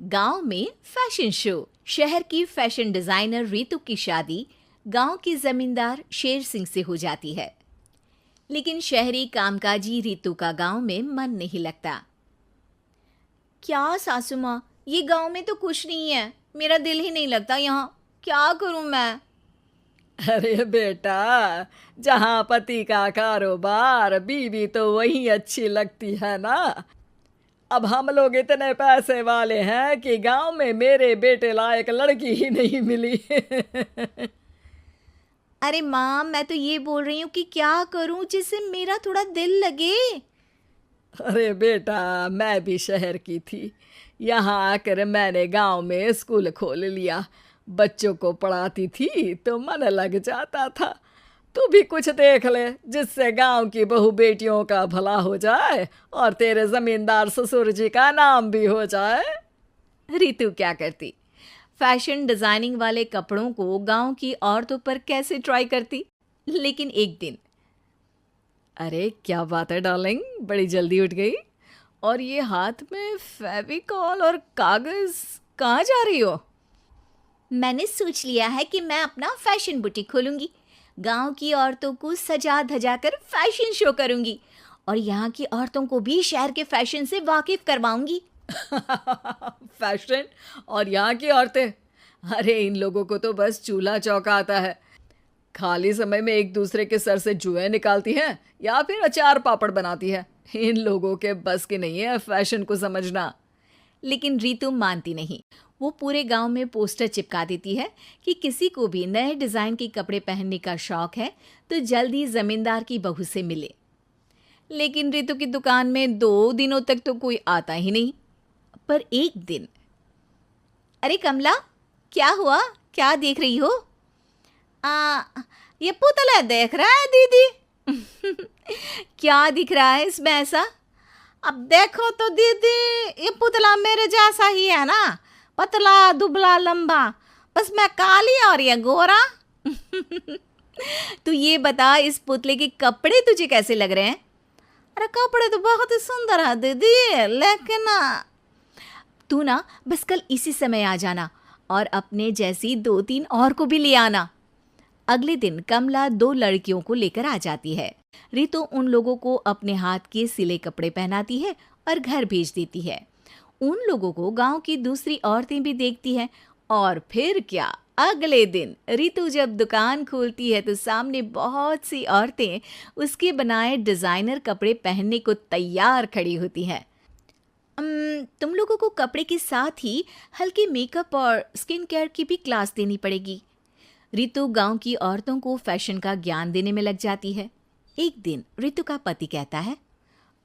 गांव में fashion show. शहर की फैशन डिजाइनर रितु की शादी गांव के जमींदार शेर सिंह से हो जाती है। लेकिन शहरी कामकाजी रितु का गांव में मन नहीं लगता। क्या सासू माँ, ये गांव में तो कुछ नहीं है, मेरा दिल ही नहीं लगता यहाँ, क्या करूं मैं। अरे बेटा, जहाँ पति का कारोबार बीवी तो वही अच्छी लगती है ना। अब हम लोग इतने पैसे वाले हैं कि गांव में मेरे बेटे लायक लड़की ही नहीं मिली। अरे माँ, मैं तो ये बोल रही हूँ कि क्या करूं जिससे मेरा थोड़ा दिल लगे। अरे बेटा, मैं भी शहर की थी। यहाँ आकर मैंने गांव में स्कूल खोल लिया। बच्चों को पढ़ाती थी तो मन लग जाता था। तू भी कुछ देख ले जिससे गांव की बहू बेटियों का भला हो जाए और तेरे जमींदार ससुर जी का नाम भी हो जाए। रितु क्या करती, फैशन डिजाइनिंग वाले कपड़ों को गांव की औरतों पर कैसे ट्राई करती। लेकिन एक दिन, अरे क्या बात है डार्लिंग, बड़ी जल्दी उठ गई। और ये हाथ में फेविकॉल और कागज, कहाँ जा रही हो? मैंने सोच लिया है कि मैं अपना फैशन बुटीक खोलूंगी। गांव की औरतों को सजा धजा कर फैशन शो करूंगी और यहाँ की औरतों को भी शहर के फैशन से वाकिफ करवाऊंगी। फैशन और यहाँ की औरतें, अरे इन लोगों को तो बस चूल्हा चौका आता है। खाली समय में एक दूसरे के सर से जुएं निकालती हैं या फिर अचार पापड़ बनाती है। इन लोगों के बस की नहीं है फैशन को समझना। लेकिन रितु मानती नहीं। वो पूरे गांव में पोस्टर चिपका देती है कि किसी को भी नए डिजाइन के कपड़े पहनने का शौक है तो जल्दी जमींदार की बहू से मिले। लेकिन रितु की दुकान में 2 दिनों तक तो कोई आता ही नहीं। पर एक दिन, अरे कमला, क्या हुआ, क्या देख रही हो? ये पुतला देख रहा है दीदी। क्या दिख रहा है इसमें ऐसा? अब देखो तो दीदी, ये पुतला मेरे जैसा ही है ना, पतला दुबला लंबा, बस मैं काली और ये गोरा। तू ये बता, इस पुतले के कपड़े तुझे कैसे लग रहे हैं? अरे कपड़े तो बहुत ही सुंदर है दीदी, लेकिन तू ना बस कल इसी समय आ जाना और अपने जैसी 2-3 और को भी ले आना। अगले दिन कमला 2 लड़कियों को लेकर आ जाती है। रितु उन लोगों को अपने हाथ के सिले कपड़े पहनाती है और घर भेज देती है। उन लोगों को गांव की दूसरी औरतें भी देखती हैं। और फिर क्या, अगले दिन रितु जब दुकान खोलती है तो सामने बहुत सी औरतें उसके बनाए डिजाइनर कपड़े पहनने को तैयार खड़ी होती हैं। तुम लोगों को कपड़े के साथ ही हल्के मेकअप और स्किन केयर की भी क्लास देनी पड़ेगी। रितु गांव की औरतों को फैशन का ज्ञान देने में लग जाती है। एक दिन रितु का पति कहता है,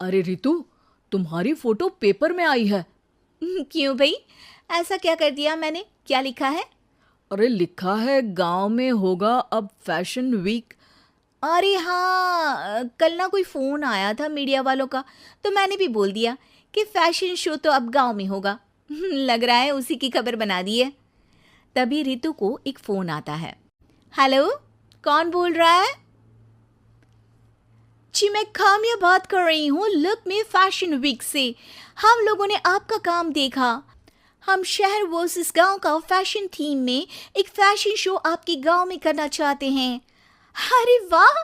अरे रितु, तुम्हारी फोटो पेपर में आई है। क्यों भाई, ऐसा क्या कर दिया मैंने, क्या लिखा है? अरे लिखा है गांव में होगा अब फैशन वीक। अरे हाँ, कल ना कोई फ़ोन आया था मीडिया वालों का, तो मैंने भी बोल दिया कि फैशन शो तो अब गांव में होगा। लग रहा है उसी की खबर बना दी है। तभी रितु को एक फ़ोन आता है। हेलो, कौन बोल रहा है? जी मैं काम्या बात कर रही हूँ, लुक में फैशन वीक से। हम लोगों ने आपका काम देखा। हम शहर वर्सेस गांव का फैशन थीम में एक फैशन शो आपके गांव में करना चाहते हैं। अरे वाह,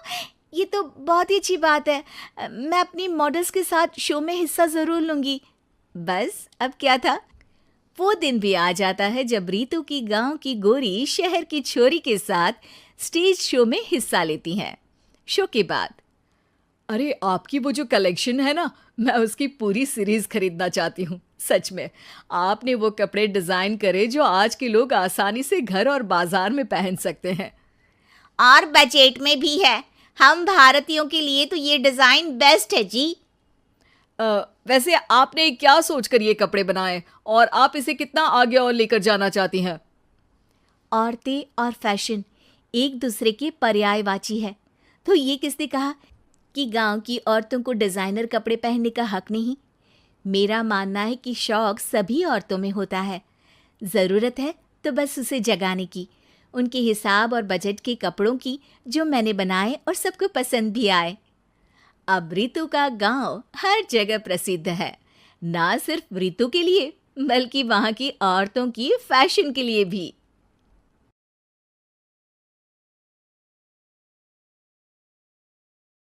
ये तो बहुत ही अच्छी बात है। मैं अपनी मॉडल्स के साथ शो में हिस्सा ज़रूर लूँगी। बस अब क्या था, वो दिन भी आ जाता है जब रितु की गांव की गोरी शहर की छोरी के साथ स्टेज शो में हिस्सा लेती हैं। शो के बाद, अरे आपकी वो जो कलेक्शन है ना, मैं उसकी पूरी सीरीज खरीदना चाहती हूँ। सच में आपने वो कपड़े डिजाइन करे जो आज के लोग आसानी से घर और बाजार में पहन सकते हैं। और बजट में भी है। हम भारतीयों के लिए तो ये डिज़ाइन बेस्ट है जी। वैसे आपने क्या सोचकर ये कपड़े बनाए और आप इसे कितना आगे और लेकर जाना चाहती हैं? औरतें और फैशन एक दूसरे के पर्यायवाची है। तो ये किसने कहा कि गांव की औरतों को डिज़ाइनर कपड़े पहनने का हक नहीं? मेरा मानना है कि शौक सभी औरतों में होता है। ज़रूरत है तो बस उसे जगाने की, उनके हिसाब और बजट के कपड़ों की, जो मैंने बनाए और सबको पसंद भी आए। अब रितु का गांव हर जगह प्रसिद्ध है, ना सिर्फ रितु के लिए बल्कि वहाँ की औरतों की फैशन के लिए भी।